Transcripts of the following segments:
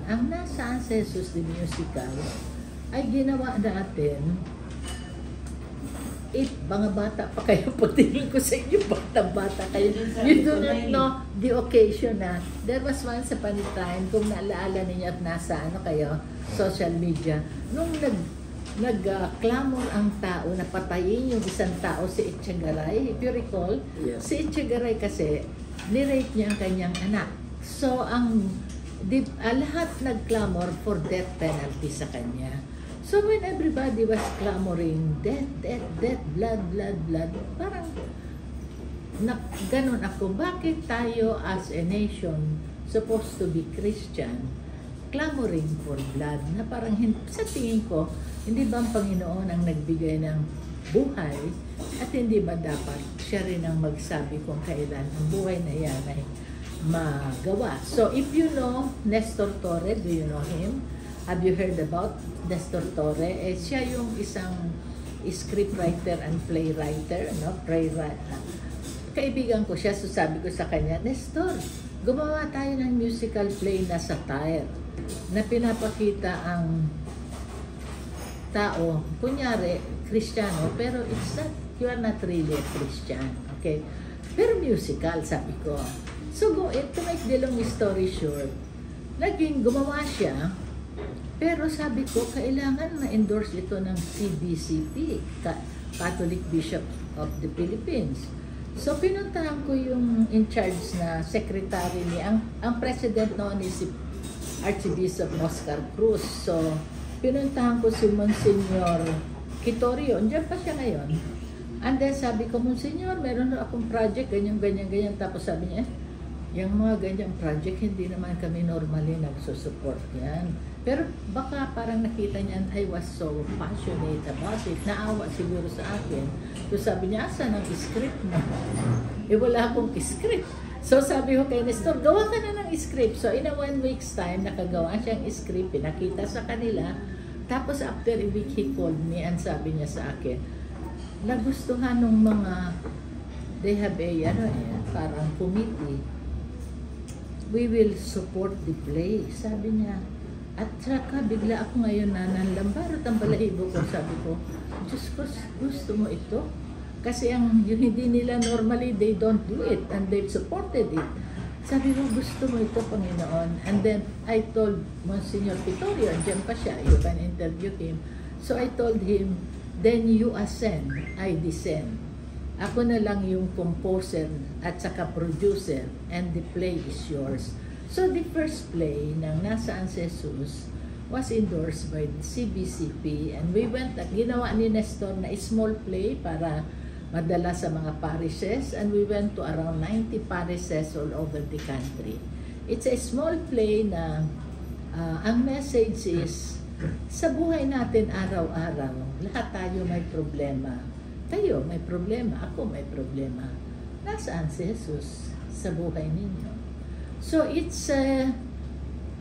ang Nasaan si Jesus the musical ay ginawa natin. Mga bata pa kayo, pagtingin ko sa inyo, bata-bata kayo. You do not know the occasion na. There was once upon a time, kung naalaala ninyo at nasa kayo, social media, nung nag-clamor ang tao na patayin yung isang tao, si Echegaray. If you recall, yes. Si Echegaray kasi, nirape niya ang kanyang anak. So, lahat nag-clamor for death penalty sa kanya. So when everybody was clamoring, death, death, death, blood, blood, blood, parang ganun ako, bakit tayo as a nation supposed to be Christian, clamoring for blood, na parang sa tingin ko, hindi ba ang Panginoon ang nagbigay ng buhay at hindi ba dapat siya rin ang magsabi kung kailan ang buhay na yan ay magawa. So if you know Nestor Torre, do you know him? Have you heard about Nestor Torre? Siya yung isang scriptwriter and playwriter, no? Kaibigan ko siya, so sabi ko sa kanya, Nestor, gumawa tayo ng musical play na satire na pinapakita ang tao, kunyari, Kristiyano, pero you are not really a Christian, okay? Pero musical, sabi ko. So, to make the long story short, naging gumawa siya. Pero sabi ko, kailangan ma-endorse ito ng CBCP, Catholic Bishop of the Philippines. So, pinuntahan ko yung in charge na secretary ang president noon is si Archbishop Oscar Cruz. So, pinuntahan ko si Monsignor Quitorio. Andiyan pa siya ngayon. And then sabi ko, Monsignor, meron na akong project, ganyan, ganyan, ganyan. Tapos sabi niya, yung mga ganyang project, hindi naman kami normally nagsusupport yan. Pero baka parang nakita niya, I was so passionate about it. Naawa siguro sa akin. So sabi niya, asan ang script mo? Wala akong script. So sabi ko kay Nestor, gawa ka na ng script. So in a 1 week's time, nakagawa siyang script, pinakita sa kanila. Tapos after a week, he called me and sabi niya sa akin, nagustuhan ng mga, they have a, parang committee. We will support the play, sabi niya. At saka bigla ako ngayon na nanlambarot ang balahibo ko. Sabi ko, Diyos ko, gusto mo ito? Kasi yung hindi nila normally, they don't do it and they've supported it. Sabi ko, gusto mo ito, Panginoon? And then I told Monsignor Quitorio, dyan pa siya, you can interview him. So I told him, then you ascend, I descend. Ako na lang yung composer at saka producer and the play is yours. So the first play ng Nasaan si Jesus was endorsed by the CBCP and we went at ginawa ni Nestor na small play para madala sa mga parishes and we went to around 90 parishes all over the country. It's a small play na ang message is sa buhay natin araw-araw, lahat tayo may problema. Kayo may problema, ako may problema. Nasaan si Jesus sa buhay ninyo? So it's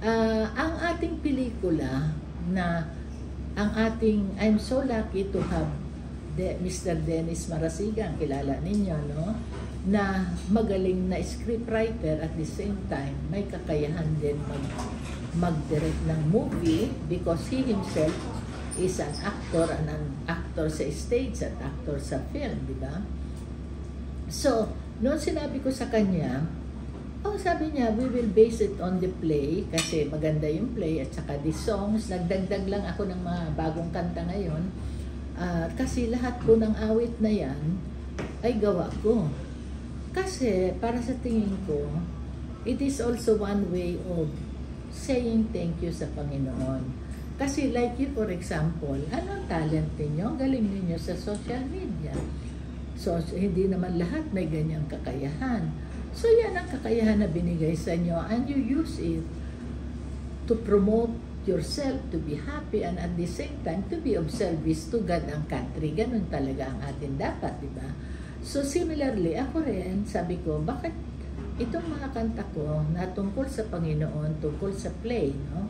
ang ating pelikula na I'm so lucky to have Mr. Dennis Marasigan, kilala ninyo, no? Na magaling na scriptwriter at the same time may kakayahan din mag-direct ng movie because he himself is an actor sa stage at actor sa film, di ba? So, noon sinabi ko sa kanya, sabi niya, we will base it on the play kasi maganda yung play at saka the songs. Nagdagdag lang ako ng mga bagong kanta ngayon kasi lahat po ng awit na yan ay gawa ko. Kasi para sa tingin ko, it is also one way of saying thank you sa Panginoon. Kasi like you, for example, anong talent ninyo? Galing ninyo sa social media. So, hindi naman lahat may ganyang kakayahan. So, yan ang kakayahan na binigay sa inyo and you use it to promote yourself, to be happy, and at the same time, to be of service to God and country. Ganun talaga ang atin dapat, di ba? So, similarly, ako rin, sabi ko, bakit itong mga kanta ko na tungkol sa Panginoon, tungkol sa play, no?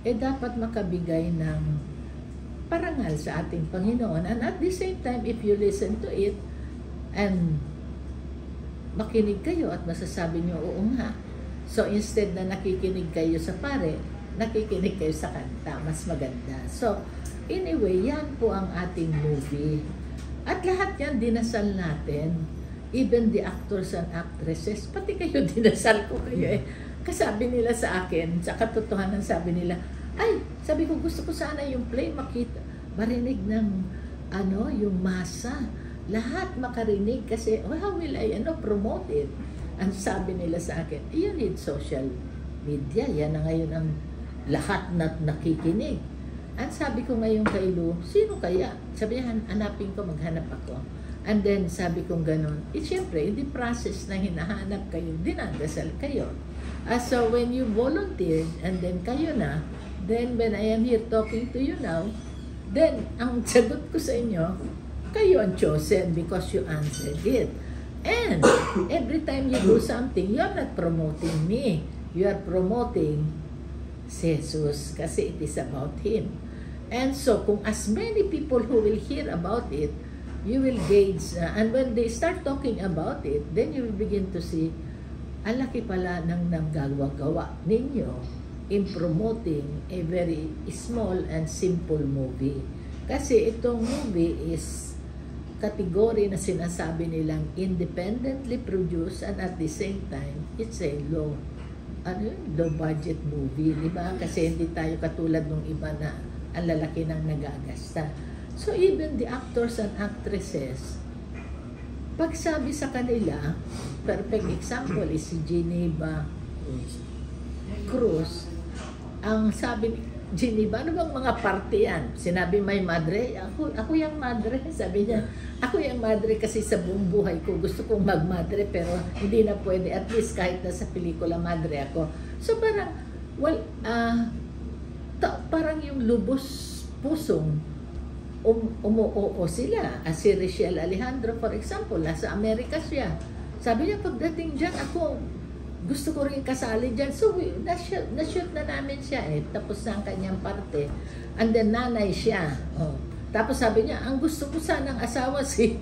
Dapat makabigay ng parangal sa ating Panginoon. And at the same time, if you listen to it, and makinig kayo at masasabi nyo, oo nga. So instead na nakikinig kayo sa pare, nakikinig kayo sa kanta, mas maganda. So, anyway, yan po ang ating movie. At lahat yan, dinasal natin. Even the actors and actresses, pati kayo, dinasal ko kayo eh. Kasabi nila sa akin, sa katotohanan sabi nila, ay, sabi ko, gusto ko sana yung play makita, marinig ng, yung masa. Lahat makarinig kasi, how will I, promote it? Ang sabi nila sa akin, you need social media. Yan na ngayon ang lahat na nakikinig. Ang sabi ko ngayon kay Lou, sino kaya? Sabi niya, hanapin ko, maghanap ako. And then sabi ko gano'n, siyempre, in the process na hinahanap kayo, dinadasal kayo. So when you volunteer, and then kayo na, then when I am here talking to you now, then ang sagot ko sa inyo, kayo ang chosen because you answered it. And every time you do something, you are not promoting me. You are promoting si Jesus kasi it is about Him. And so, kung as many people who will hear about it, you will gauge, and when they start talking about it, then you will begin to see, ang laki pala ng nagagawa ninyo in promoting a very small and simple movie. Kasi itong movie is category na sinasabi nilang independently produced and at the same time, it's a low budget movie, di ba? Kasi hindi tayo katulad ng iba na ang lalaki ng nagagasta. So even the actors and actresses, pag sabi sa kanila, perfect example is si Geneva Cruz, ang sabi ni Geneva, ano bang mga parte yan? Sinabi may madre, ako yung madre, sabi niya, ako yung madre kasi sa buong buhay ko, gusto kong magmadre pero hindi na pwede, at least kahit nasa pelikula madre ako. So parang, parang yung lubos pusong umuoo sila. Si Richelle Alejandro, for example, nasa Amerika siya. Sabi niya, pagdating dyan, ako gusto ko rin kasali dyan. So, na-shoot na namin siya eh. Tapos na ang kanyang parte. And then, nanay siya. Oh. Tapos sabi niya, ang gusto ko sanang asawa si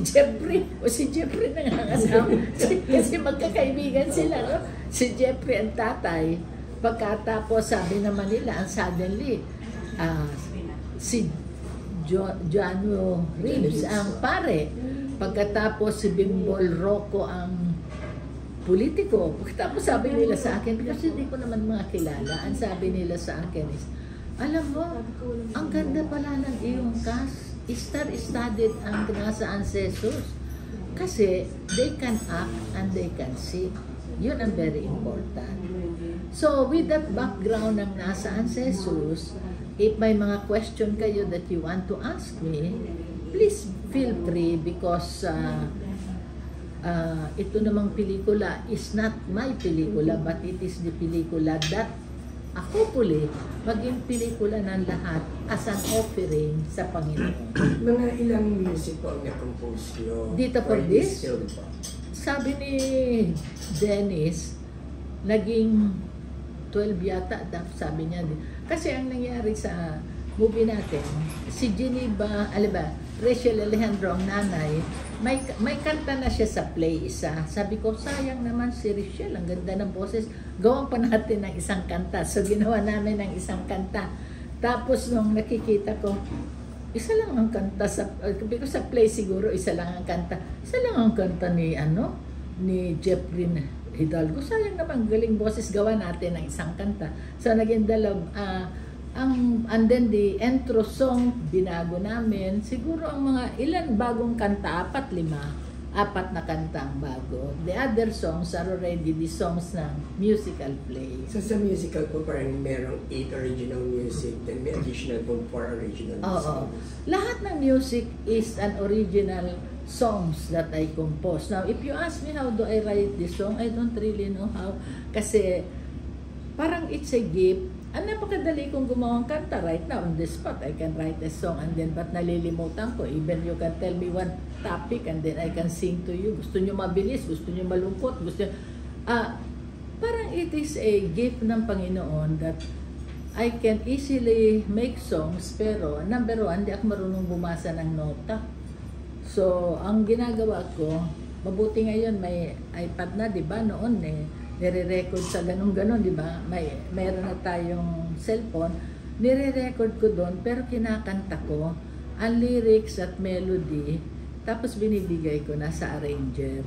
Jeffrey. O si Jeffrey na nga ang asawa. Kasi magkakaibigan sila. No? Si Jeffrey ang tatay. Pagkatapos, sabi naman nila, ang suddenly, si Joano Reeves ang pare. Pagkatapos si Bimbol Rocco ang politiko. Pagkatapos sabi nila sa akin, kasi hindi ko naman mga kilala, ang sabi nila sa akin is, alam mo, ang ganda pala ng iyong cast. Star-studded ang nasa ancestors. Kasi they can act and they can sing. Yun ang very important. So with that background ng nasa ancestors, if may mga question kayo that you want to ask me, please feel free because ito namang pelikula is not my pelikula but it is the pelikula that hopefully maging pelikula ng lahat as an offering sa Panginoon. Mga ilang music po ang na-compose nyo? Dito for this? Sabi ni Dennis, naging 12 yata, sabi niya. Kasi ang nangyari sa movie natin, si Geneva, Richelle Alejandro, ang nanay, may kanta na siya sa play isa. Sabi ko, sayang naman si Richelle, ang ganda ng boses, gawan pa natin ng isang kanta. So ginawa namin ng isang kanta. Tapos nung nakikita ko, isa lang ang kanta sa play siguro, isa lang ang kanta. Isa lang ang kanta ni Jeffrey Hidalgo. Sayang naman, galing boses, gawa natin ng isang kanta. So naging and then the intro song, binago namin. Siguro ang mga ilan bagong kanta, 4 na kanta ang bago. The other songs are already the songs ng musical play. So sa musical po parang merong 8 original music, then may additional po 4 original songs. Lahat ng music is an original songs that I compose. Now, if you ask me how do I write this song, I don't really know how. Kasi parang it's a gift. Napakadali kong gumawang kanta right now on the spot. I can write a song and then ba't nalilimutan ko? Even you can tell me one topic and then I can sing to you. Gusto nyo mabilis, gusto nyo malungkot, gusto nyo... parang it is a gift ng Panginoon that I can easily make songs pero number 1, hindi ako marunong bumasa ng nota. So, ang ginagawa ko, mabuti ngayon may iPad na, di ba? Noon nire-record sa ganun-ganon, di ba? Mayroon na tayong cellphone, nire-record ko doon, pero kinakanta ko ang lyrics at melody, tapos binibigay ko na sa arranger.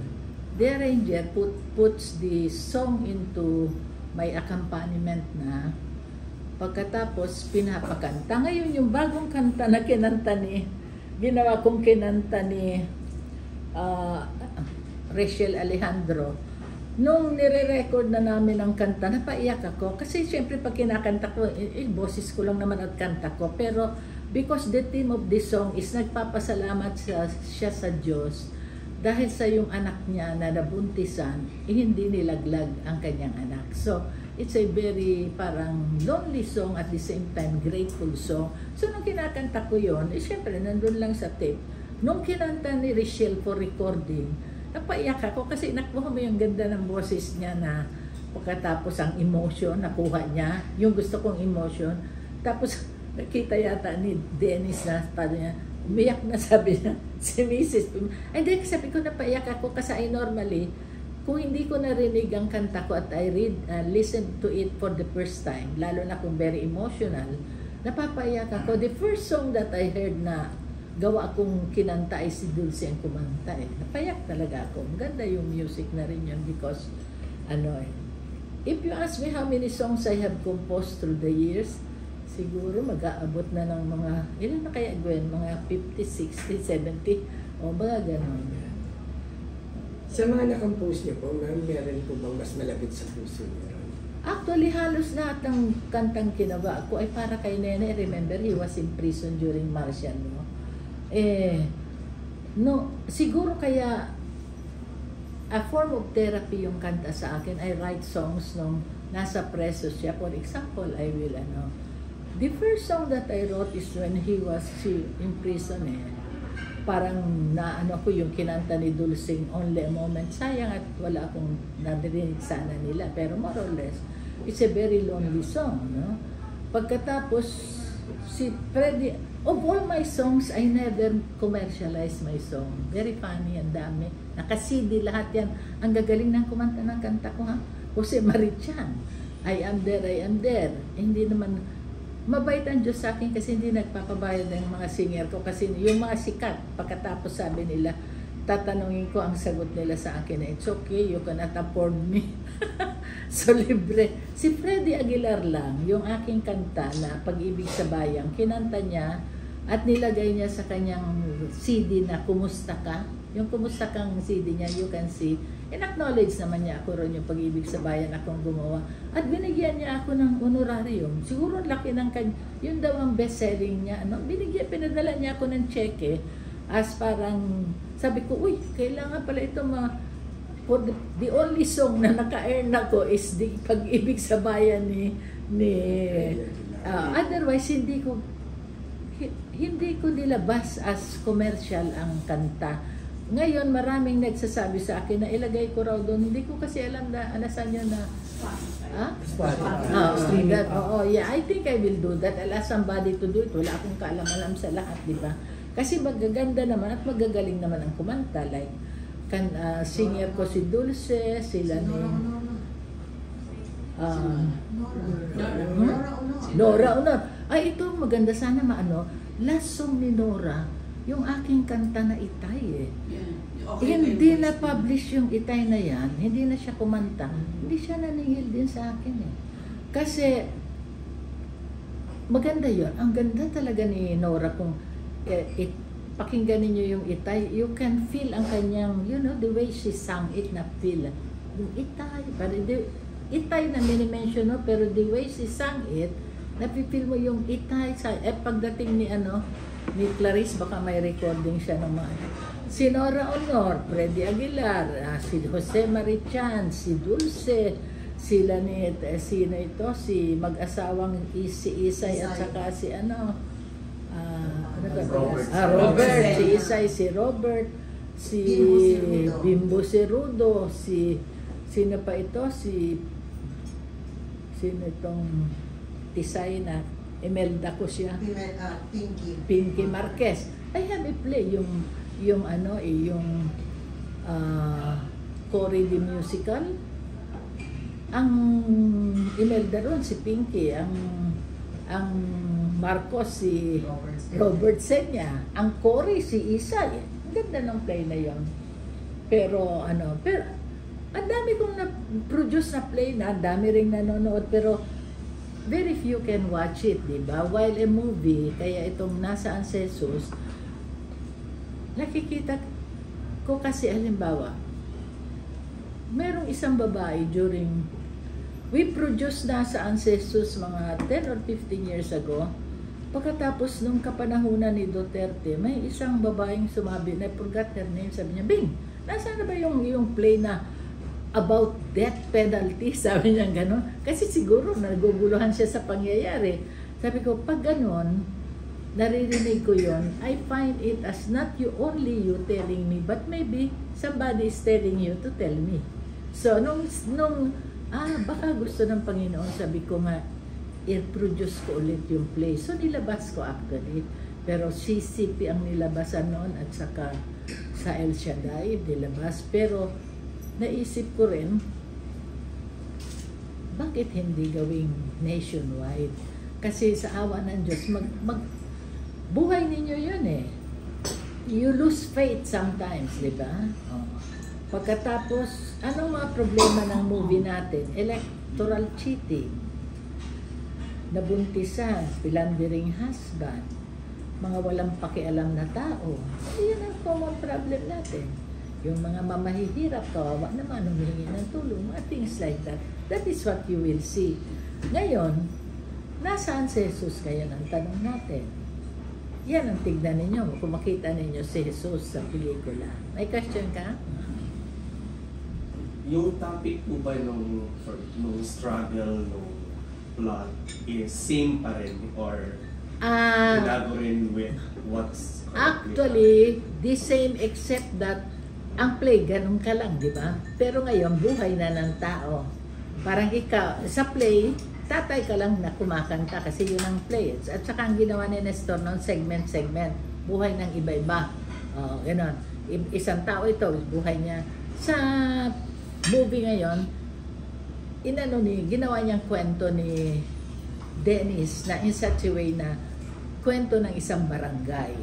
The arranger puts the song into my accompaniment na, pagkatapos pinapakanta. Ngayon yung bagong kanta na ginawa kong kinanta ni Rachel Alejandro, nung nire-record na namin ang kanta, napaiyak ako. Kasi siyempre pag kinakanta ko, boses ko lang naman at kanta ko. Pero because the theme of this song is nagpapasalamat siya sa Diyos dahil sa yung anak niya na nabuntisan, hindi nilaglag ang kanyang anak. So, it's a very parang lonely song at the same time grateful song. So, nung kinakanta ko yun, siyempre nandun lang sa tape. Nung kinanta ni Rachel for recording, napaiyak ako kasi nakuha mo yung ganda ng boses niya na pagkatapos ang emotion, nakuha niya, yung gusto kong emotion. Tapos, nakita yata ni Dennis na paano niya, umiyak na, sabi niya, si Mrs. Ay, hindi, sabi ko napaiyak ako kasi I normally, kung hindi ko narinig ang kanta ko at I listen to it for the first time, lalo na kung very emotional, napapaiyak ako. The first song that I heard na gawa akong kinanta ay si Dulce ang kumanta eh. Napaiyak talaga ako. Ganda yung music na rin yun because, if you ask me how many songs I have composed through the years, siguro mag-aabot na ng mga, ilan na kaya Gwen? Mga 50, 60, 70, o mga ganon. Sa mga nakampose niyo po, meron po bang mas malapit sa puso niyo? Actually, halos lahat ng kantang kinawa ko ay para kay Nene. Remember, he was in prison during Martian, no? Siguro kaya a form of therapy yung kanta sa akin. I write songs nung nasa preso siya. For example, I will, the first song that I wrote is when he was in prison Parang ko yung kinanta ni Dulcing Only a Moment. Sayang at wala akong nadinig sana nila. Pero more or less, it's a very lonely song, no? Pagkatapos, si Freddy, of all my songs, I never commercialize my song. Very funny, ang dami. Naka-CD lahat yan. Ang gagaling ng kumanta ng kanta ko, ha? Jose Marichan, I Am There, I Am There. Hindi naman, mabait ang Diyos sa akin kasi hindi nagpapabayad ng mga singer ko. Kasi yung mga sikat, pagkatapos sabi nila, tatanungin ko ang sagot nila sa akin na, it's okay, you cannot afford me. So, libre. Si Freddy Aguilar lang, yung aking kanta na Pag-ibig sa Bayang, kinanta niya at nilagay niya sa kanyang CD na Kumusta Ka. Yung Kumusta Kang CD niya, you can see, in-acknowledge naman niya ako ron yung Pag-ibig sa Bayan akong gumawa. At binigyan niya ako ng honorarium. Siguro laki ng yun daw ang best-selling niya. Pinadala niya ako ng cheque as parang, sabi ko, uy, kailangan pala ito for the only song na naka-earn ako is the Pag-ibig sa Bayan otherwise hindi ko nilabas as commercial ang kanta. Ngayon maraming nagsasabi sa akin na ilagay ko raw doon. Hindi ko kasi alam na saan yun na I think I will do that. I'll ask somebody to do it. Wala akong kaalam-alam sa lahat, di ba? Kasi magaganda naman at magagaling naman ang kumanta. Like, singer ko si Dulce, sila ni Nora Honor. Ay, ito maganda sana last song ni Nora, yung aking kanta na Itay hindi na publish yung Itay na yan, hindi na siya kumanta, hindi siya naningil din sa akin kasi maganda yun, ang ganda talaga ni Nora kung pakinggan niyo yung Itay, you can feel ang kanyang, the way she sang it na feel. Yung Itay, parang Itay na mini-mention pero the way she sang it, napipil mo yung Itay sa, pagdating ni Clarice, baka may recording siya ng mga, si Nora Honor, Freddy Aguilar, si Jose Marichan, si Dulce, sila ni, sino ito, si mag-asawang si Isay at saka si Robert, si Isay, si Robert, si Bimbo Cerudo, sino pa ito, sino itong Tisay na Imelda ko siya, Pinky Marquez. I have a play yung Cory the Musical, ang Imelda ron, si Pinky, ang Marcos, si Robert Senya, ang Cory, si Isa. Ang ganda ng play na yon. Pero ang dami kong na-produce na play na, ang dami ring nanonood, pero very few can watch it, di ba? While a movie, kaya itong Nasaan si Jesus, nakikita ko kasi, halimbawa, merong isang babae we produced Nasaan si Jesus mga 10 or 15 years ago. Pagkatapos nung kapanahunan ni Duterte, may isang babaeng sumabi, na forgot her name, sabi niya, Bing, nasaan na ba yung play na about death penalty? Sabi niya gano'n. Kasi siguro naguguluhan siya sa pangyayari. Sabi ko, pag gano'n, naririnig ko yon, I find it as not only you telling me, but maybe somebody is telling you to tell me. So, baka gusto ng Panginoon, sabi ko nga, i-produce ko ulit yung play. So, nilabas ko actually. Pero CCP ang nilabasan noon at saka sa El Shaddai nilabas. Pero, naisip ko rin, bakit hindi gawing nationwide? Kasi sa awa ng Diyos, buhay ninyo yun eh. You lose faith sometimes, di ba? Oh. Pagkatapos, anong mga problema ng movie natin? Electoral cheating, nabuntisan, pilandering husband, mga walang pakialam na tao. Yan ang common problem natin. Yung mga mamahihirap, kawawa naman, humihingi ng tulong, mga things like that. That is what you will see. Ngayon, nasaan si Jesus kaya ng tanong natin? Yan ang tignan ninyo. Kung makita ninyo si Jesus sa pelikula. May question ka? Yung topic po ba nung struggle, nung plot is same pa rin or binago rin with what's actually the same except that ang play ganun ka lang, di ba? Pero ngayon buhay na ng tao. Parang ikaw sa play, tatay ka lang na kumakanta kasi yun ang play. At saka ang ginawa ni Nestor noon, segment, buhay ng iba-iba. Ganon. Isang tao ito, buhay niya. Sa movie ngayon, ginawa niyang kwento ni Dennis na in such a way na kwento ng isang barangay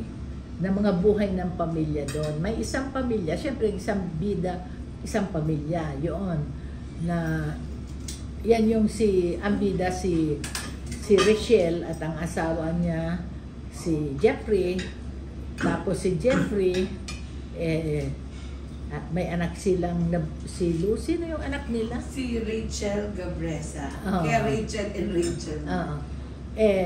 na mga buhay ng pamilya doon. May isang pamilya, syempre isang bida, isang pamilya, yun. Na yan yung ang bida si Rachel at ang asawa niya si Jeffrey. Tapos si Jeffrey may anak silang si Lucy, na yung anak nila? Si Rachel Gabresa. Kaya Rachel and Rachel.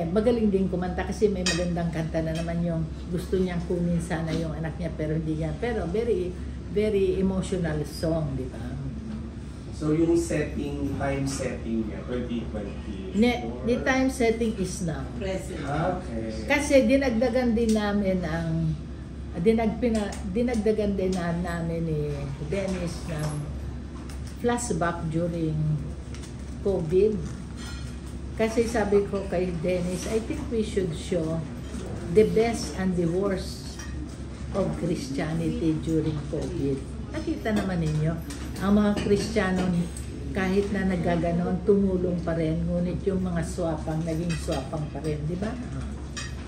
Magaling din kumanta kasi may magandang kanta na naman yung gusto niyang kunin sana yung anak niya pero hindi niya. Pero very, very emotional song, di ba? So yung time setting niya, 2020? The time setting is now. Present. Okay. Kasi dinagdagan din namin dinagdagan din namin ni Dennis ng flashback during COVID. Kasi sabi ko kay Dennis, I think we should show the best and the worst of Christianity during COVID. Nakita naman ninyo, ang mga Kristiyano kahit na nagaganon, tumulong pa rin, ngunit yung mga swapang, naging swapang pa rin, di ba?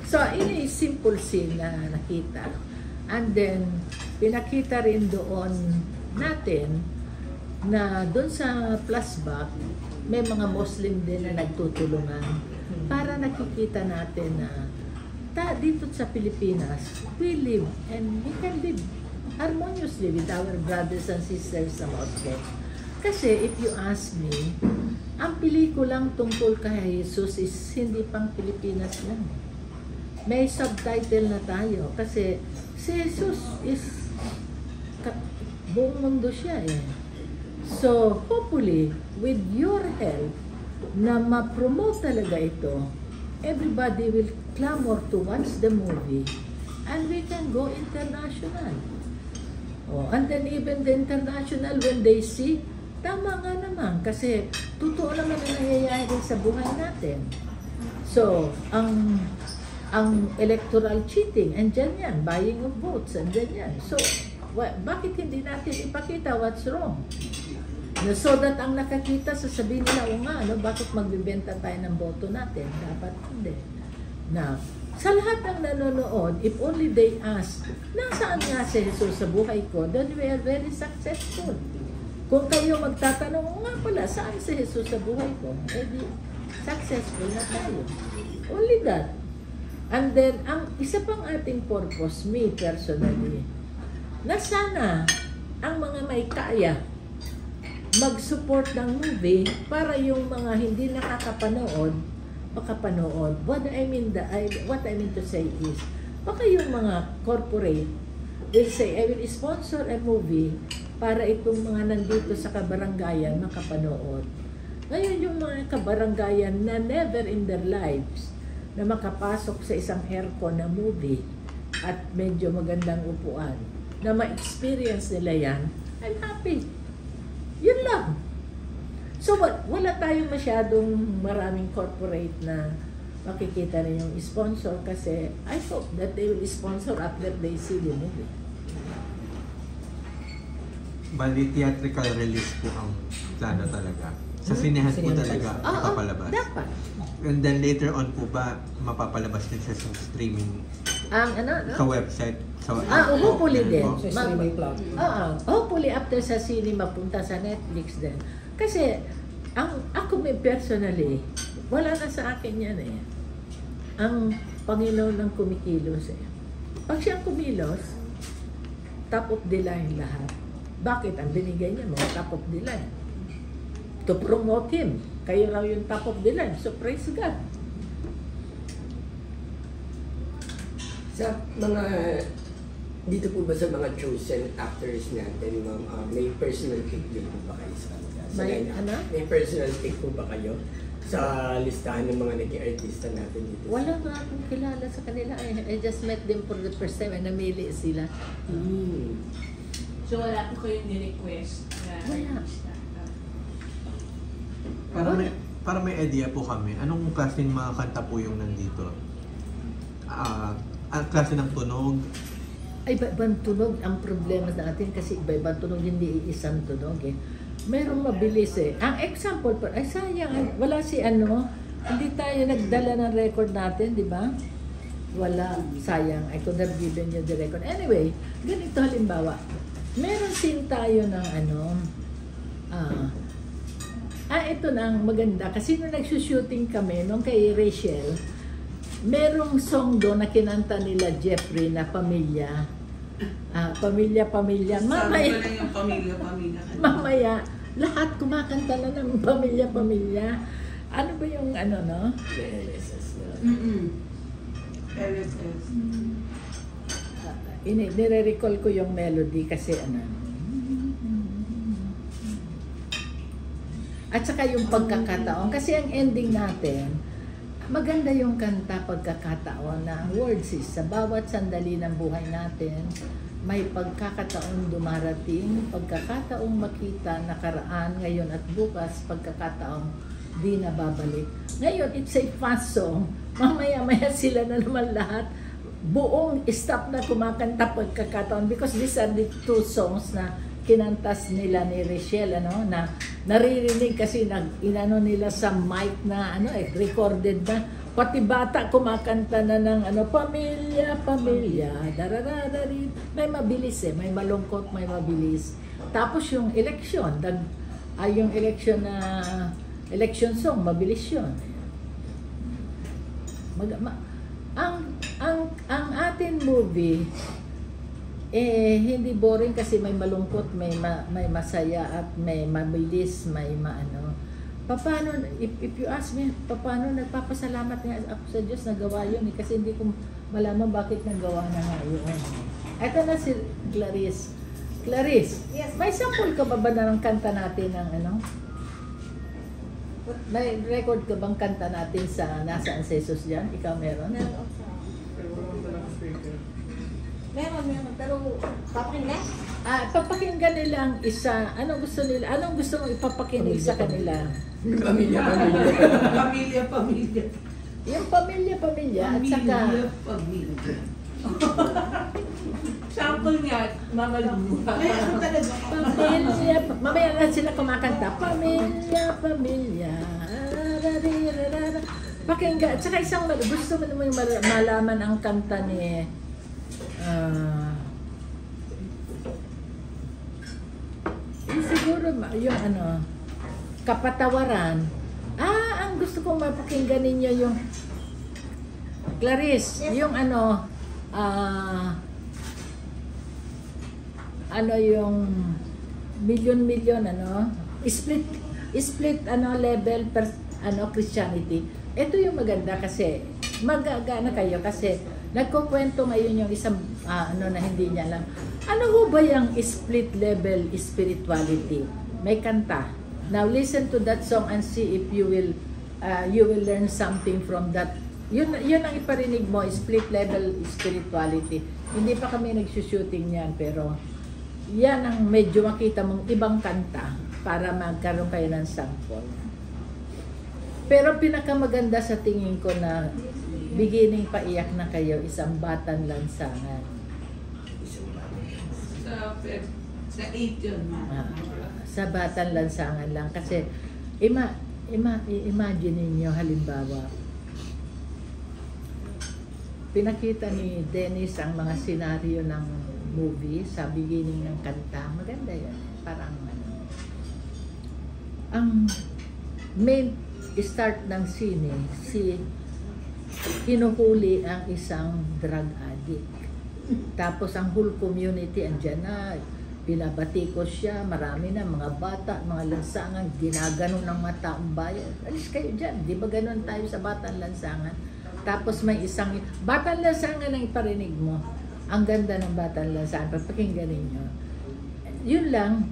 So, ini simple scene na nakita. And then, pinakita rin doon natin na doon sa flashback, may mga Muslim din na nagtutulungan para nakikita natin na dito sa Pilipinas, we live and we can live harmoniously with our brothers and sisters sa Muslim. Kasi if you ask me, ang pelikulang tungkol kay Jesus is hindi pang Pilipinas lang. May subtitle na tayo kasi si Jesus is buong mundo siya eh. So, hopefully, with your help na ma-promote talaga ito, everybody will clamor to watch the movie and we can go international. And then even the international, when they see, tama nga naman kasi totoo naman na nangyayari sa buhay natin. So, ang electoral cheating, andyan yan, buying of votes, andyan yan. So, bakit hindi natin ipakita what's wrong? So that ang nakakita, sasabihin nila, o nga, ano, bakit magbibenta tayo ng boto natin? Dapat hindi. Now, sa lahat ng nanonood, if only they ask, nasaan nga si Jesus sa buhay ko, then we are very successful. Kung kayo magtatanong, o nga pala, saan si Jesus sa buhay ko? Eh di, successful na tayo. Only that. And then, ang isa pang ating purpose, me personally, na sana ang mga may kaya mag-support ng movie para yung mga hindi nakakapanood, makapanood. What I mean to say is, baka yung mga corporate will say, I will sponsor a movie para itong mga nandito sa kabaranggayan makapanood. Ngayon yung mga kabaranggayan na never in their lives na makapasok sa isang aircon na movie at medyo magandang upuan, na ma-experience nila yan, I'm happy. Yun lang. So, wala tayong masyadong maraming corporate na makikita rin yung sponsor kasi I hope that they will sponsor after they see the movie. Bali, theatrical release po ang plano talaga. Sa sinehan po talaga mapapalabas. Dapat. And then later on po ba mapapalabas din sa streaming sa website? Hopefully din. Sa streaming platform. Hopefully after sa cinema punta sa Netflix din. Kasi ako personally, wala na sa akin yan eh. Ang Panginoon ng kumikilos eh. Pag siyang kumilos, top of the line lahat. Bakit? Ang binigay niya mga top of the line. To promote Him. Kayo raw yung top of the line. So praise God. Sa mga, dito po ba sa mga chosen actors natin, ma'am, may personal pick din po ba kayo sa kanila? May personal pick po ba kayo sa listahan ng mga naging artista natin dito? Wala nga akong kilala sa kanila. I just met them for the first time and namili sila. So wala po kayong ni-request na artista? Para may idea po kami, anong klaseng mga kanta po yung nandito? Ang klase ng tunog? Ay, iba-ibang tunog ang problema natin kasi iba-ibang tunog, hindi isang tunog eh. Merong mabilis eh. Ang example, ay sayang, wala si hindi tayo nagdala ng record natin, di ba? Wala, sayang. I could have given you the record. Anyway, ganito halimbawa. Meron scene tayo ng ito na ang maganda. Kasi nung nagsushooting kami, nung kay Rachel, merong song doon na kinanta nila Jeffrey na Pamilya. Pamilya. Mamaya, yung pamilya. mamaya, lahat kumakanta na ng Pamilya. Ano ba yung no? LSS na. LSS. Nire-recall ko yung melody kasi At saka yung pagkakataon. Kasi ang ending natin, maganda yung kanta pagkakataon na ang words is, sa bawat sandali ng buhay natin, may pagkakataong dumarating, pagkakataong makita nakaraan, ngayon at bukas, pagkakataong di na babalik. Ngayon, it's a fast song. Mamaya-maya sila na naman lahat. Buong stop na kumakanta pagkakataon because these are the two songs na kinantas nila ni Rachel, na naririnig kasi inano nila sa mic na recorded na, pati bata kumakanta na ng Pamilya, darararari. May mabilis may malungkot, may mabilis. Tapos yung election, yung election na election song, mabilis yun. Ang atin movie hindi boring kasi may malungkot, may masaya at may mabilis, may Paano, if you ask me, paano nagpapasalamat nga ako sa Diyos na gawa yun kasi hindi ko malaman bakit nagawa na nga yun. Ito na si Clarice. Clarice, yes. May sample ka ba ng kanta natin ng May record ka bang kanta natin sa Nasaan si Jesus dyan? Ikaw meron? Meron. Pero papakinggan? Papakinggan nila ang isa. Anong gusto nila? Anong gusto mong ipapakinig sa kanila? Pamilya. Pamilya. Yung pamilya at saka pamilya. Sample nga, mama lang po. Ay, ano talaga? Pamilya, mamaya na sila kumakanta. Pamilya, pamilya. Ararararara. Pakinggan. At saka isang, gusto mo naman malaman ang kanta ni siguro yung ano, Kapatawaran. Ang gusto kong mapakinggan ninyo yung Clarice, yung ano, yung million ano, split ano level per ano Christianity. Ito yung maganda kasi magagana kayo kasi nagkukwento ngayon yung isang ano na hindi niya alam. Ano ho ba yung split level spirituality? May kanta. Now listen to that song and see if you will learn something from that. Yun ang iparinig mo, split level spirituality. Hindi pa kami nagsushooting yan, pero yan ang medyo makita mong ibang kanta para magkaroon kayo ng sample. Pero pinakamaganda sa tingin ko na beginning paiyak na kayo, isang Batang Lansangan. Sa 8 yun, Sa Batang Lansangan lang. Kasi imagine niyo halimbawa, pinakita ni Dennis ang mga senaryo ng movie sa beginning ng kanta. Maganda yan. Parang ang main start ng scene, hinuhuli ang isang drug addict. Tapos ang whole community andyan na, binabatikos siya, marami na, mga bata, mga lansangan, ginaganon ng mata ang bayan. Alis kayo dyan, di ba ganon tayo sa Batang Lansangan? Tapos may isang, Batang Lansangan ang iparinig mo. Ang ganda ng Batang Lansangan, pagpakinggan ninyo. Yun lang,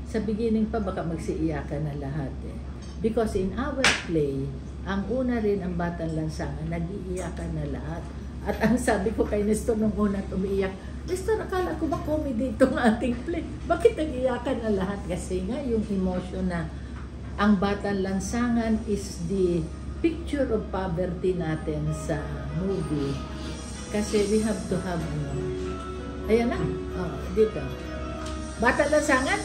sa beginning pa baka magsiiyakan na lahat eh. Because in our play, ang una rin ang Batang Lansangan, nag-iiyakan na lahat. At ang sabi ko kay Nestor nung una umiiyak, Nestor, akala ko ba comedy itong ating play? Bakit nag-iyakan na lahat? Kasi nga yung emotion na ang Batang Lansangan is the picture of poverty natin sa movie. Kasi we have to have, ayan na, dito. Batang Lansangan?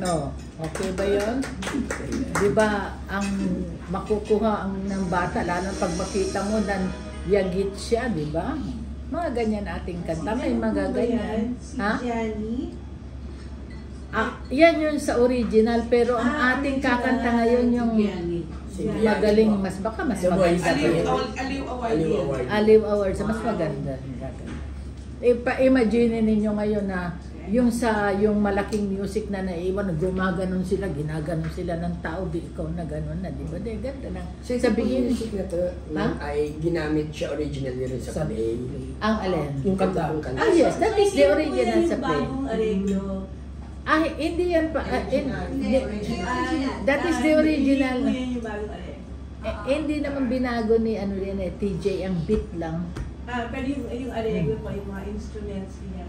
No, okay ba yun? Di ba, ang makukuha ng bata, lalo pag makita mo na yagit siya, di ba? Mga ganyan ating kanta, may mga ganyan. Ha? Yan yun sa original, pero ang ating kakanta ngayon yung magaling, mas baka mas maganda. Aliw Awards, mas maganda. Imagine ninyo ngayon na yung malaking music na naiwan, gumaganon sila, ginaganon sila ng tao, di ikaw na ganon na, di ba? Di, ganda na. Sabihin, music na to, ay ginamit siya originally rin sa play. Ang alin? Yung kanta. Yes, that is the original sa play. Bagong arreglo. Hindi yan pa. That is the original. Hindi naman binago ni TJ, ang beat lang. Pero yung arreglo po, yung mga instruments niya.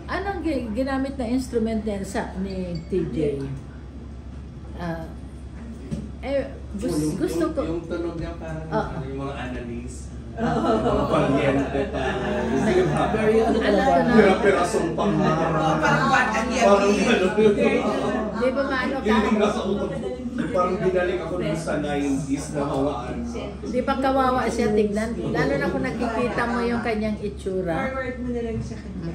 Anong ginamit na instrument din ni TJ? Gusto ko. Yung tunog niya parang yung mga analyst. Mga palyente pa. Pirasong pangarap. Parang batang Parang yakin. Di ba maano ka? Yung nasa utak. Parang binalik ako dun sa 90s na hawaan. Di ba kawawa siya tignan? Lalo na kung nakikita mo yung kanyang itsura. Forward mo na lang sa kanya.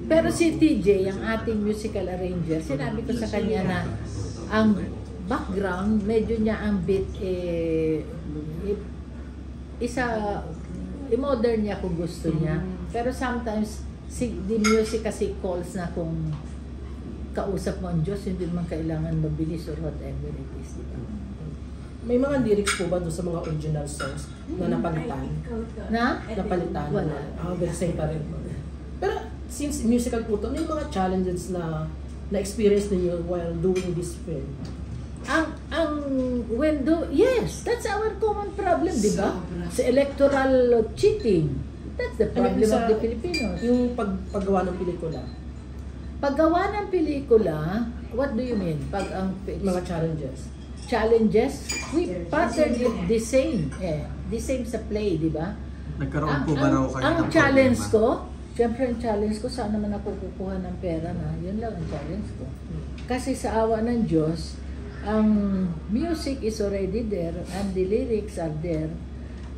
Pero si TJ, ang ating musical arranger, sinabi ko sa kanya na ang background, medyo niya ang beat i-modern niya kung gusto niya. Pero sometimes, the music kasi calls na kung kausap mo ang Diyos, hindi naman kailangan mabilis or whatever it is. Diba? May mga lyrics po ba doon sa mga original songs na napalitan? Napalitan? Wala. Very same pa rin po. Pero since musical po ito, may mga challenges na na-experience ninyo while doing this film? Yes, that's our common problem, di ba? Sa electoral cheating. That's the problem of the Filipinos. Yung paggawa ng pelikula? Paggawa ng pelikula, what do you mean? Mga challenges? Challenges? We patterned it the same. The same sa play, di ba? Nagkaroon po ba raw kayo ang ng challenge problema? ko, siyempre ang challenge ko, saan naman ako kukuha ng pera na? Yun lang ang challenge ko. Kasi sa awa ng Diyos, ang music is already there and the lyrics are there.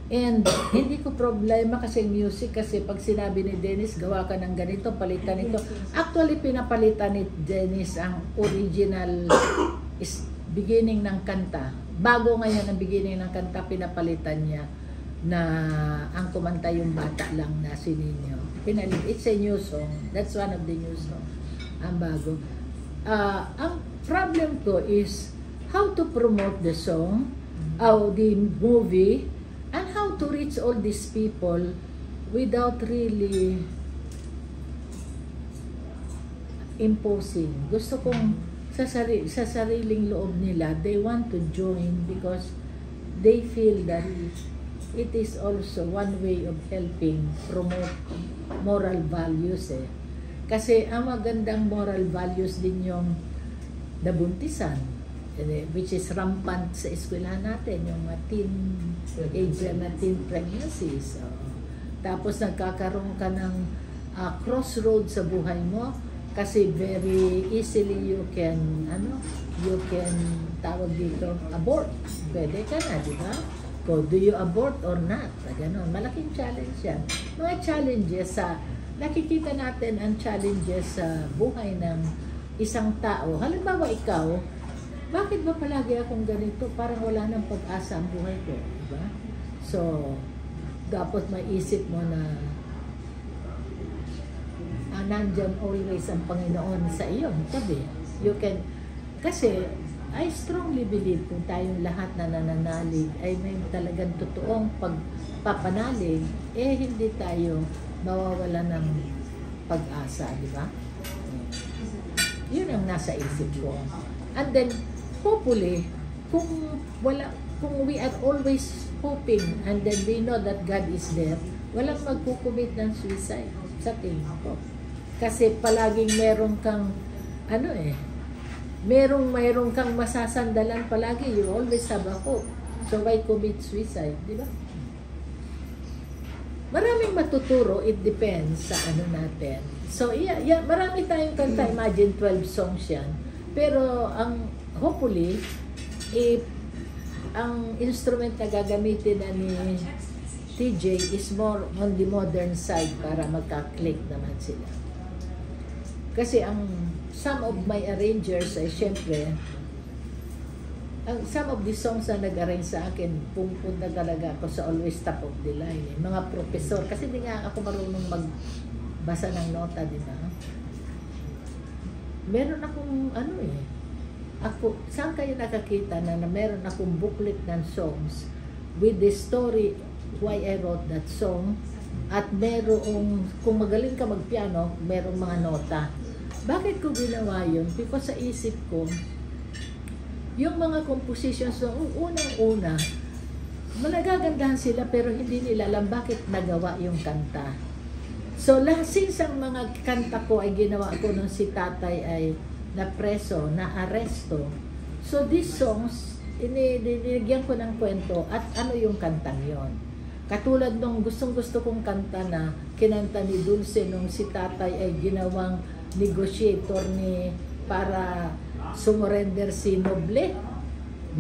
And hindi ko problema kasi music, kasi pag sinabi ni Dennis, gawa ka ng ganito, palitan ito. Actually, pinapalitan ni Dennis ang original beginning ng kanta. Bago ngayon ang beginning ng kanta, pinapalitan niya na ang kumanta yung bata lang na si Nino. It's a new song. That's one of the new songs. Ang bago. Ang problem ko is how to promote the song, the movie, and how to reach all these people without really imposing. Gusto kong sa sariling loob nila, they want to join because they feel that it is also one way of helping promote moral values . Kasi ang magandang moral values din yung nabuntisan, which is rampant sa eskwelahan natin, yung mga teenager na teen pregnancies. Tapos nagkakaroon ka ng crossroad sa buhay mo kasi very easily you can tawag dito, abort. Pwede ka na, di ba? Do you abort or not? Ganon. Malaking challenge yan. Mga challenges nakikita natin ang challenges sa buhay ng isang tao. Halimbawa ikaw, bakit ba palagi akong ganito? Parang wala nang pag-asa ang buhay ko. Diba? So, dapat maisip mo na nandyan always ang Panginoon sa iyo. Sabi, kasi I strongly believe kung tayong lahat na nananalig ay may talagang totoong pagpapanalig, hindi tayo mawawala ng pag-asa, di ba? Yun ang nasa isip ko. And then, hopefully, kung we are always hoping and then we know that God is there, walang magkukumit ng suicide sa tingin ko. Kasi palaging meron kang merong kang masasandalan palagi. You always have a hope. So why commit suicide, di ba? maraming matuturo, it depends sa ano natin. So, marami tayong kanta, imagine 12 songs yan. Pero, hopefully, ang instrument na gagamitin na ni TJ is more on the modern side para magka-click naman sila. Kasi some of my arrangers ay syempre, some of the songs na nag-arrange sa akin, pupunta talaga ako sa always top of the line. Mga professor, kasi hindi nga ako marunong magbasa ng nota, di ba? Meron akong saan kayo nakakita na meron akong booklet ng songs with the story why I wrote that song, at merong, kung magaling ka magpiano, merong mga nota. Bakit ko ginawa yun? Because sa isip ko, yung mga compositions noong unang-una, malagagandahan sila pero hindi nila alam bakit nagawa yung kanta. So, since ang mga kanta ko ay ginawa ko nung si tatay ay napreso, na-aresto. So, these songs, dinigyan ko ng kwento at ano yung kantang yon. Katulad nung gustong-gusto kong kanta na kinanta ni Dulce nung si tatay ay ginawang negotiator para sumurrender si Noble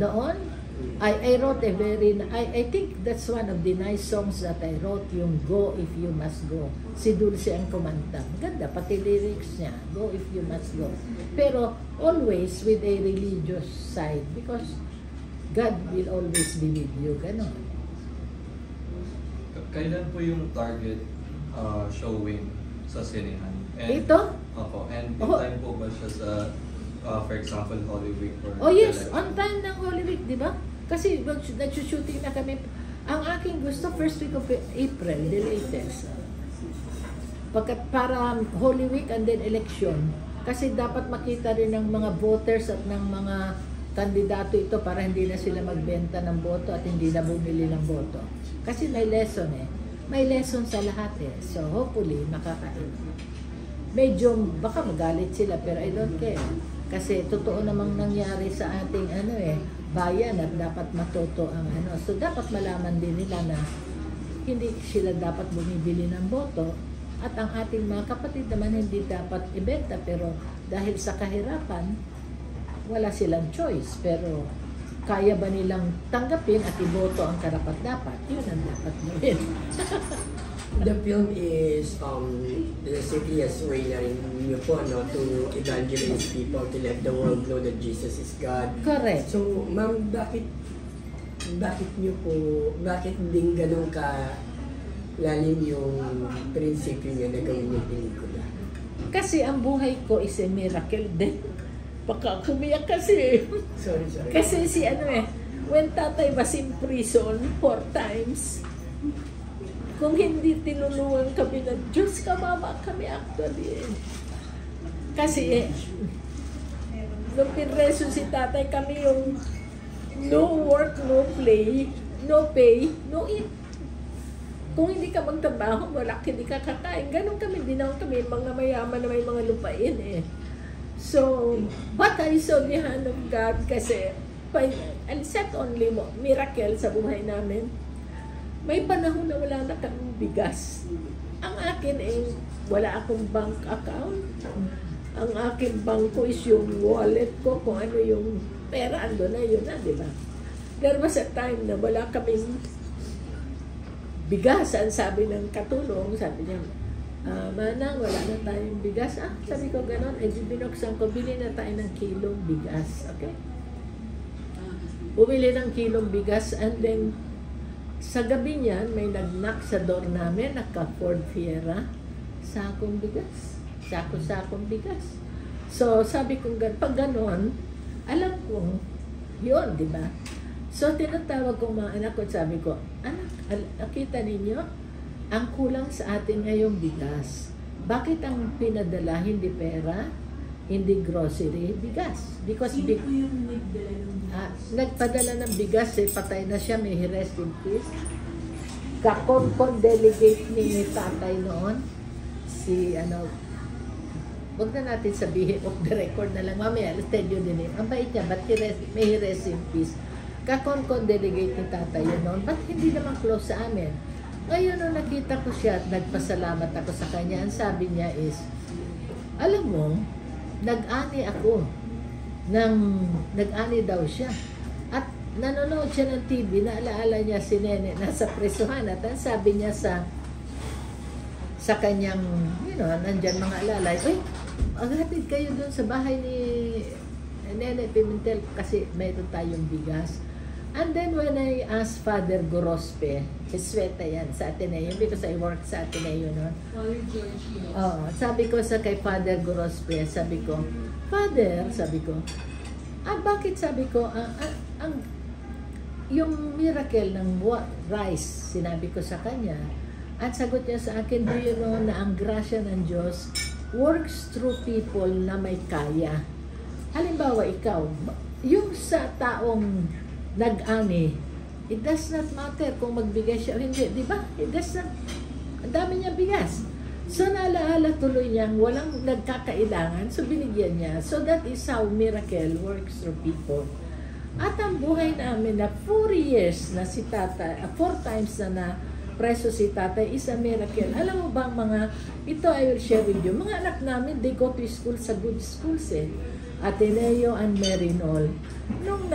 noon. I wrote I think that's one of the nice songs that I wrote, yung Go If You Must Go. Si Dulce ang kumanta. Ganda, pati lyrics niya, Go If You Must Go. Pero always with a religious side because God will always be with you. Ganon. Kailan po yung target showing sa sinehan? Ito? Opo. And in time po ba siya sa for example, Holy Week or yes, on time ng Holy Week, di ba? Kasi nag-shooting na kami. Ang aking gusto, first week of April, the latest. Para Holy Week and then election. Kasi dapat makita rin ng mga voters at ng mga kandidato ito para hindi na sila magbenta ng boto at hindi na bumili ng boto. Kasi may lesson May lesson sa lahat So hopefully, makakain. Medyo, baka magalit sila pero I don't care. Kasi totoo namang nangyari sa ating bayan at dapat matuto ang So dapat malaman din nila na hindi sila dapat bumibili ng boto at ang ating mga kapatid naman hindi dapat ibenta pero dahil sa kahirapan wala silang choice pero kaya ba nilang tanggapin at iboto ang karapat-dapat? Yun ang dapat gawin. The film is the simplest way na rin niyo po to evangelize people, to let the world know that Jesus is God. Correct. So, ma'am, bakit din ganun ka lalim yung prinsipyo niya na gawin yung pelikula? Kasi ang buhay ko is a miracle din. Baka kumiyak kasi. Sorry. Kasi when tatay was in prison 4 times, kung hindi tinulungan kami ng Diyos, kawawa kami actually. Kasi nung pinreso si tatay, kami yung no work, no play, no pay, no eat. Kung hindi ka magtrabaho, wala, hindi ka kakain. Ganon kami, di naman kami mga mayaman na may mga lupain So, but I saw the hand of God kasi I'll set only miracle sa buhay namin. May panahon na wala na kaming bigas. Ang akin wala akong bank account. Ang aking bangko is yung wallet ko, kung ano yung pera, ando na yun di ba? There was a time na wala kaming bigas. Ang sabi ng katulong, sabi niya, Manang, wala na tayong bigas. Sabi ko ganon, binuksan ko, bili na tayo ng kilong bigas. Okay? Bumili ng kilong bigas and then sa gabi niyan, may nag-knock sa door namin, naka-Ford Fiera, sakong bigas. Sako-sakong bigas. So, sabi ko, pag ganon, alam ko, yun, di ba? So, tinatawag ko mga anak ko, sabi ko, anak, nakita ninyo, ang kulang sa atin ngayong bigas. Bakit ang pinadala, hindi pera, hindi grocery, bigas? Because Sino po yung nagdala ng bigas? Nagpadala ng bigas, patay na siya, may rest in peace. Kakon delegate ni tatay noon, wag na natin sabihin, off the record na lang, mamaya, I'll tell you din ang bait niya, but may rest in peace. Kakon delegate ni tatay yun noon, but hindi naman close sa amin. Ngayon, nung nakita ko siya at nagpasalamat ako sa kanya, ang sabi niya is, alam mo, nag-ani ako. Nag-ani daw siya. At nanonood siya ng TV, naalaala niya si Nene nasa presuhan. At ang sabi niya sa kanyang, nandyan mga alalay, uy, maghatid kayo doon sa bahay ni Nene Pimentel kasi mayroon tayong bigas. And then when I asked Father Gorospe, Jesuita yan sa Ateneo, because I work sa Ateneo noon. Sabi ko kay Father Gorospe, sabi ko, Father, sabi ko, bakit sabi ko, yung miracle ng rice, sinabi ko sa kanya, at sagot niya sa akin, do you know na ang grasya ng Diyos works through people na may kaya. Halimbawa, ikaw, yung sa taong nag-ani, it does not matter kung magbigay siya o hindi, di ba? It does not, ang dami niya bigas. So, naalaala tuloy niyang walang nagkakailangan, so binigyan niya. So, that is how miracle works through people. At ang buhay namin na 4 years na si Tatay, 4 times na preso si Tatay is a miracle. Alam mo ba ito I will share with you, mga anak namin, they go to school sa good schools Ateneo and Merinol. Nung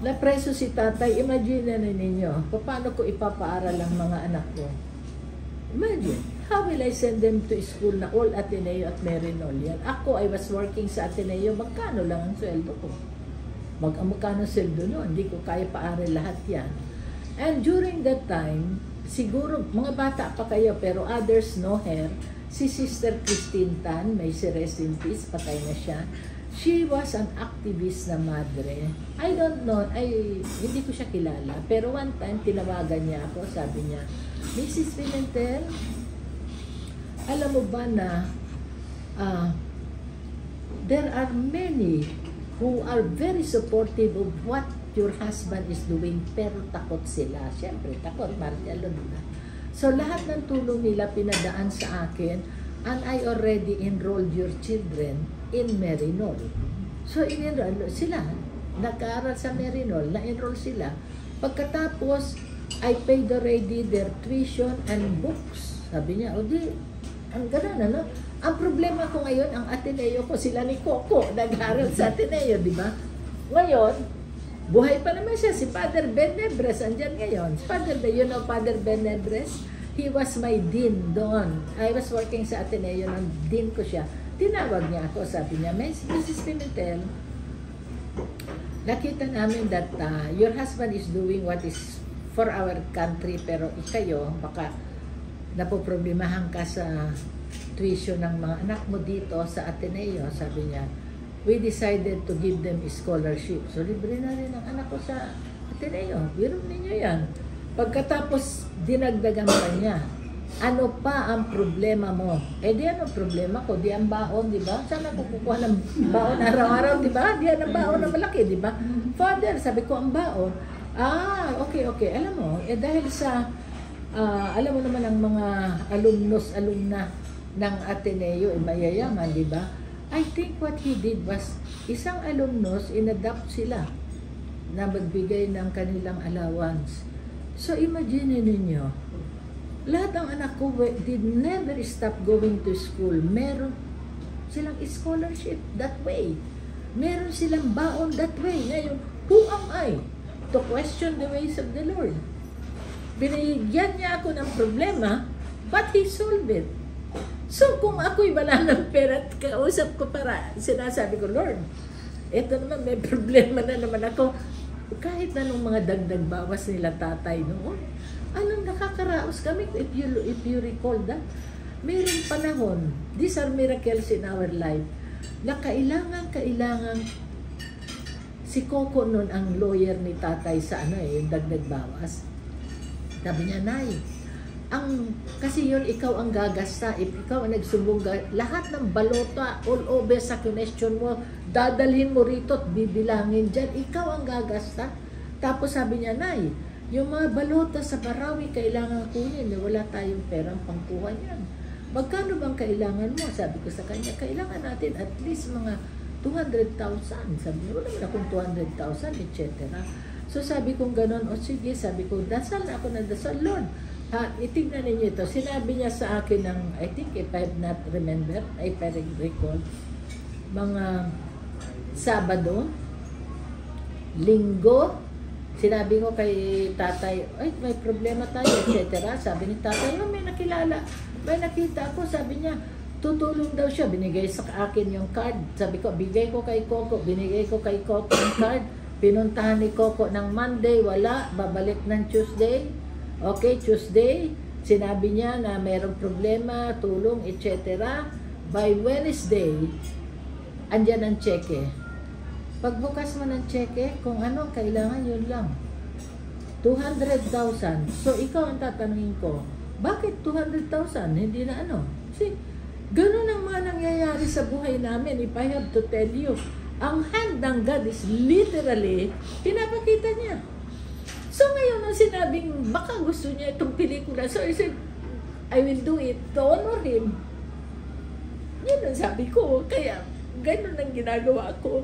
na preso si Tatay, imagine na ninyo, paano ko ipapaaral ang mga anak ko? Imagine, how will I send them to school na all Ateneo at Merinol yan? Ako, I was working sa Ateneo, magkano lang ang sweldo ko? Magkano sweldo noon? Hindi ko kaya paaral lahat yan. And during that time, siguro, mga bata pa kayo, pero others know her, si Sister Christine Tan, may si rest in peace, patay na siya. She was an activist na madre. I don't know, hindi ko siya kilala. Pero one time, tinawagan niya ako, sabi niya, Mrs. Pimentel, alam mo ba na there are many who are very supportive of what your husband is doing, pero takot sila. Siyempre, takot, Marcelo, diba? So, lahat ng tulong nila pinadaan sa akin, and I already enrolled your children in Merinol. So, in-enroll sila. Nag-aaral sa Merinol, na-enroll sila. Pagkatapos, I paid already their tuition and books. Sabi niya, ang gano'n, ano? Ang problema ko ngayon, ang Ateneo ko, sila ni Coco, nag-aaral sa Ateneo, di ba? Ngayon, buhay pa naman siya, si Father Benebres, andyan ngayon. Father Benebres? He was my dean doon. I was working sa Ateneo, ng dean ko siya. Tinawag niya ako, sabi niya, Mrs. Pimentel, nakita namin that your husband is doing what is for our country, pero ikayo, baka napoproblemahan ka sa tuition ng mga anak mo dito sa Ateneo. Sabi niya, we decided to give them a scholarship. So, libre na rin ang anak ko sa Ateneo. Biro ninyo yan. Pagkatapos, dinagdagan pa niya. Ano pa ang problema mo? Di ano problema ko? Di ang baon, di ba? Saan ako kukuha ng baon araw-araw, di ba? Di ang baon na malaki, di ba? Father, sabi ko, ang baon. Okay. Alam mo, dahil sa, alam mo naman ang mga alumna ng Ateneo, mayayaman, di ba? I think what he did was, isang alumnus, inadapt sila na magbigay ng kanilang allowance. So, imagine ninyo, lahat ng anak ko did never stop going to school. Meron silang scholarship that way. Meron silang baon that way. Ngayon, who am I to question the ways of the Lord? Binigyan niya ako ng problema, but He solved it. So, kung ako'y wala ng pera at kausap ko sinasabi ko, Lord, eto naman, may problema na naman ako. Kahit na nung mga dagdag bawas nila tatay noon, anong nakakaraos kami, if you recall that, mayroong panahon, these are miracles in our life, na kailangan si Coco noon ang lawyer ni tatay sa yung dagdag bawas. Sabi niya, Nay, kasi yun, ikaw ang gagasta, if ikaw ang nagsumbong, lahat ng balota all over sa connection mo, dadalhin mo rito at bibilangin dyan, ikaw ang gagasta. Tapos sabi niya, Nay, yung mga balota sa Marawi, kailangan kunin, wala tayong perang pangkuha niyan. Magkano bang kailangan mo? Sabi ko sa kanya, kailangan natin at least mga 200,000. Sabi niya, wala naman akong 200,000, etc. So sabi ko gano'n, o sige, sabi ko, dasal na ako ng dasal, Lord. Itignan ninyo ito. Sinabi niya sa akin ng, I think if I have not remember, if I recall, mga Sabado, Linggo, sinabi ko kay tatay, ay, may problema tayo, etc. Sabi ni tatay, may nakilala, may nakita ako, sabi niya, tutulong daw siya, binigay sa akin yung card. Sabi ko, bigay ko kay Coco, binigay ko kay Coco yung card, pinuntahan ni Coco ng Monday, wala, babalik ng Tuesday. Okay, Tuesday, sinabi niya na mayroong problema, tulong, etc. By Wednesday, andyan ang cheque. Pagbukas mo ng cheque, kung ano, kailangan yun lang. 200,000. So, ikaw ang tatanungin ko, bakit 200,000? Hindi na ano? See, ganun ang mga nangyayari sa buhay namin. If I have to tell you, ang hand ng God is literally, pinapakita niya. So ngayon, nung sinabing, baka gusto niya itong pelikula, so I said, I will do it to honor him. Yun ang sabi ko, kaya ganun ang ginagawa ko.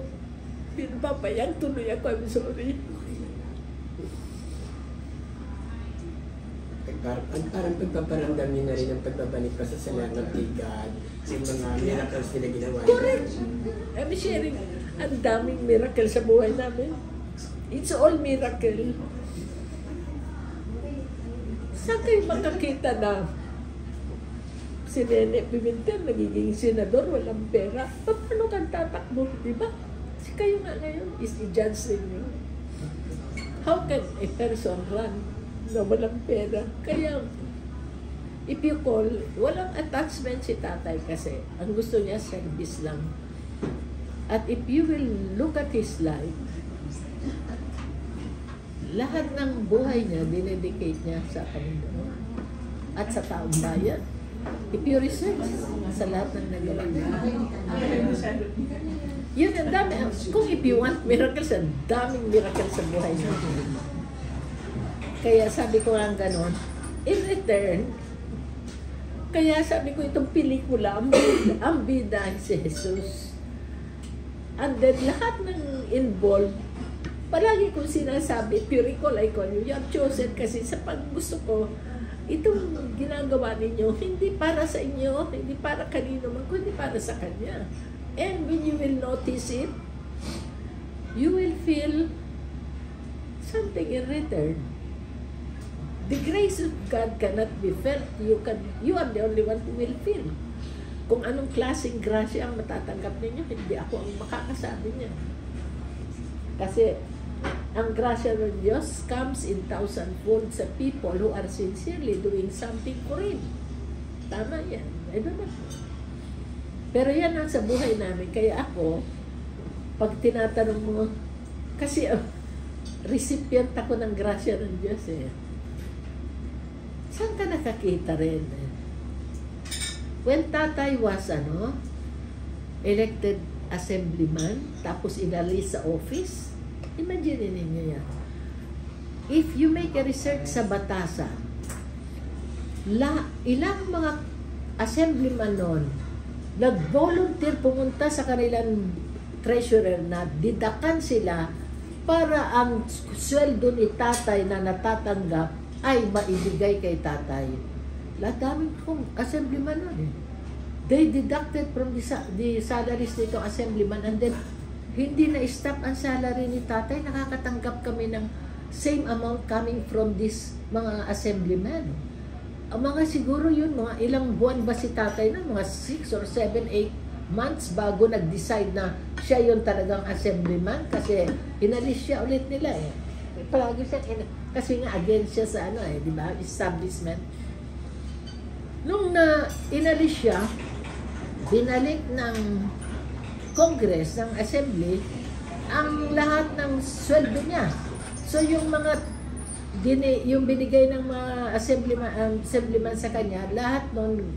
Pinapapayag tuloy ako, I'm sorry. Parang pagpaparamdam niyo na rin ang pagbabalik pa sa salamat kay God, yung mga miracles nila ginawa. Correct. I'm sharing, ang daming miracle sa buhay namin. It's all miracle. Saan kayo makakita na si Nene Pimentel nagiging senador, walang pera? Paano kang tatakbo, di ba? Kasi kayo nga ngayon is i-judge ninyo. How can a person run na walang pera? Kaya, if you call, walang attachment si tatay kasi ang gusto niya service lang. At if you will look at his life, lahat ng buhay niya, dinedicate niya sa Panginoon at sa taong bayan. If you research sa lahat ng nagawa niya, yun ang dami. Kung if you want miracles, ang daming miracles sa buhay niya. Kaya sabi ko nga gano'n, in return, kaya sabi ko itong pelikula, ang bida si Jesus. And then lahat ng involved, palagi kong sinasabi, if you recall, I call you, you have chosen kasi sa paggusto ko, itong ginagawa ninyo, hindi para sa inyo, hindi para kanino man, kundi para sa Kanya. And when you will notice it, you will feel something in return. The grace of God cannot be felt. You are the only one who will feel. Kung anong klaseng grasya ang matatanggap ninyo, hindi ako ang makakasabi niya. Kasi ang grasya ng Diyos comes in thousandfold sa people who are sincerely doing something for Him. Tama yan. I don't know. Pero yan ang sa buhay namin. Kaya ako, pag tinatanong mo, kasi recipient ako ng grasya ng Diyos eh. Saan ka nakakita rin? When tatay was elected assemblyman, tapos inalis sa office, imagine ninyo yan. If you make a research sa batasan, ilang mga assemblyman noon, nag-volunteer pumunta sa kanilang treasurer na didakan sila para ang sweldo ni tatay na natatanggap ay maibigay kay tatay. Lahat daming kong assemblyman nun eh. They deducted from the salaries nito assemblyman and then hindi na-stop ang salary ni tatay. Nakakatanggap kami ng same amount coming from this mga assemblyman. Ang mga siguro yun, mga ilang buwan ba si tatay na? Mga 6 or 7, 8 months bago nag-decide na siya yun talagang assemblyman kasi inalis siya ulit nila eh. Palagi siya, kasi nga against siya sa di ba? Establishment. Nung inalis siya, binalik ng Congress, ng Assembly, ang lahat ng sweldo niya. So yung mga yung binigay ng mga assemblyman sa kanya, lahat nun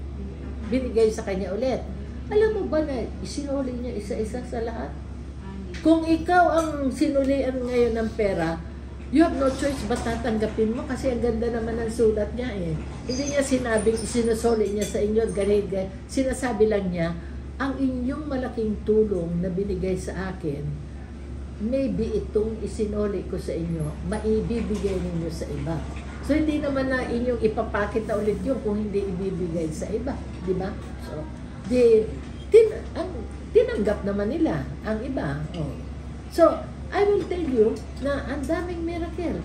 binigay sa kanya ulit. Alam mo ba na isinuli niya isa-isa sa lahat? Kung ikaw ang sinulian ngayon ng pera, you have no choice ba't tatanggapin mo kasi ang ganda naman ng sulat niya eh. Hindi niya sinabing sinusuli niya sa inyo, ganit. Sinasabi lang niya, ang inyong malaking tulong na binigay sa akin maybe itong isinuli ko sa inyo, maibibigay ninyo sa iba. So, hindi naman na inyong ipapakit na ulit yun kung hindi ibibigay sa iba. Di ba? So, tinanggap naman nila ang iba. Oh. So, I will tell you na ang daming miracle.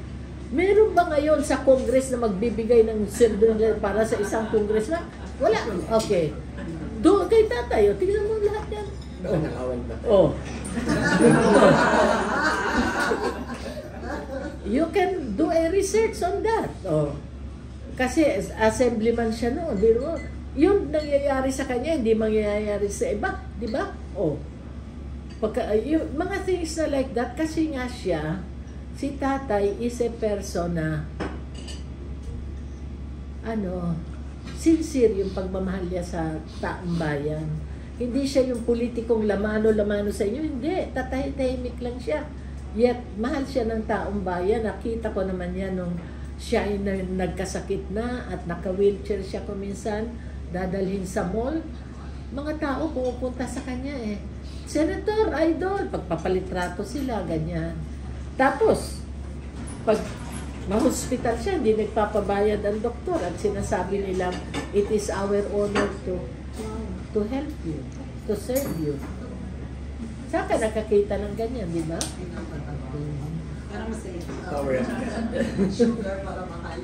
Meron ba ngayon sa Congress na magbibigay ng sweldo para sa isang congressman? Wala. Okay. Doon kay tatay, tingnan mo lahat yan. Nakawan ba tayo? Oh. You can do a research on that. Oh. Kasi assemblyman siya noon. Yung nangyayari sa kanya, hindi mangyayari sa iba. Di ba? Oh. Yung mga things na like that, kasi nga siya, si tatay is a person na sincere yung pagmamahal niya sa taong bayan. Hindi siya yung politikong lamano-lamano sa inyo. Hindi. Tatahimik lang siya. Yet, mahal siya ng taong bayan. Nakita ko naman yan nung siya ay nagkasakit na at naka-wheelchair siya kuminsan, dadalhin sa mall. Mga tao pumupunta sa kanya eh. Senator, idol, pagpapalitrato sila, ganyan. Tapos, pag ma-hospital siya, hindi nagpapabayad ang doktor at sinasabi nilang, it is our honor to help you, to serve you. Saan ka nakakita ng ganyan, di ba? Parang masaya.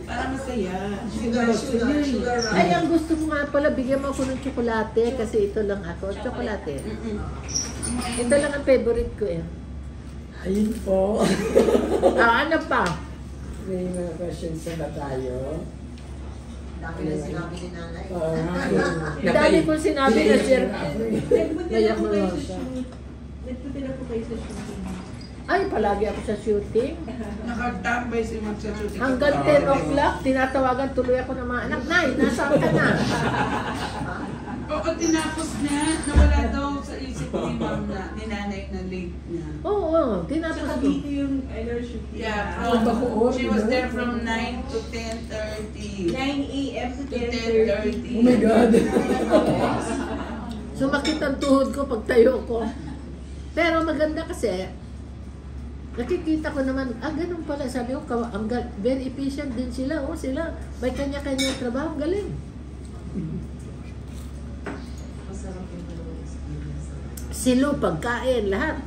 Para masaya. Sugar. Ay, ang gusto ko nga pala, bigyan mo ako ng tsokolate kasi ito lang ako. Tsokolate. Ito lang ang favorite ko eh. Ayun po. Ano pa? May mga questions na tayo. Dami na sinabi ni nanay. Dami kong sinabi na share. Nagpunta po kayo sa shoot. Nagpunta na po kayo sa shooting. Ay, palagi ako sa shooting. Nakatambay si Mag sa shooting. Hanggang 10 o'clock, tinatawagan tuloy ako ng mga anak. Nay, nasaan ka na? Oo, tinapos na. Nawala daw sa isip ni ma'am na, ni nanay na late na. Oo, Sa tinapos ko. Cavite yung shooting. Yeah, she Bacoor, was no? there from 9 to 10:30. 9 a.m. to To 10:30. 10:30. Oh my God. Sumakit ang tuhod ko pag tayo ko. Pero maganda kasi, nakikita ko naman, ganun pala. Sabi ko, very efficient din sila. Oh, sila, may kanya-kanya trabaho. Galing. Silo, pagkain, lahat.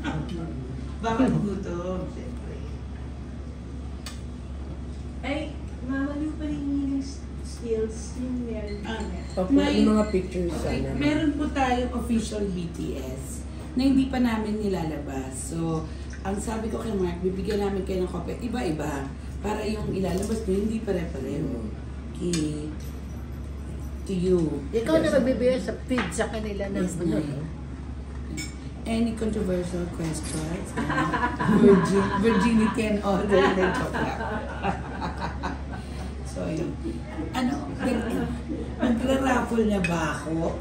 Bakit gutom? Siyempre. Ay, mamaliw pa rin yung skills yung meron. May mga pictures sana. Meron po tayong official BTS na hindi pa namin nilalabas. So, ang sabi ko kay Mark, bibigyan namin kayo ng kopya. Iba-iba. Para yung ilalabas mo, hindi pare-pareho. To you. Ikaw na magbibigay sa feed sa kanila ng Any controversial questions? Virginity and all. So, yun. Nagra-raffle na ba ako?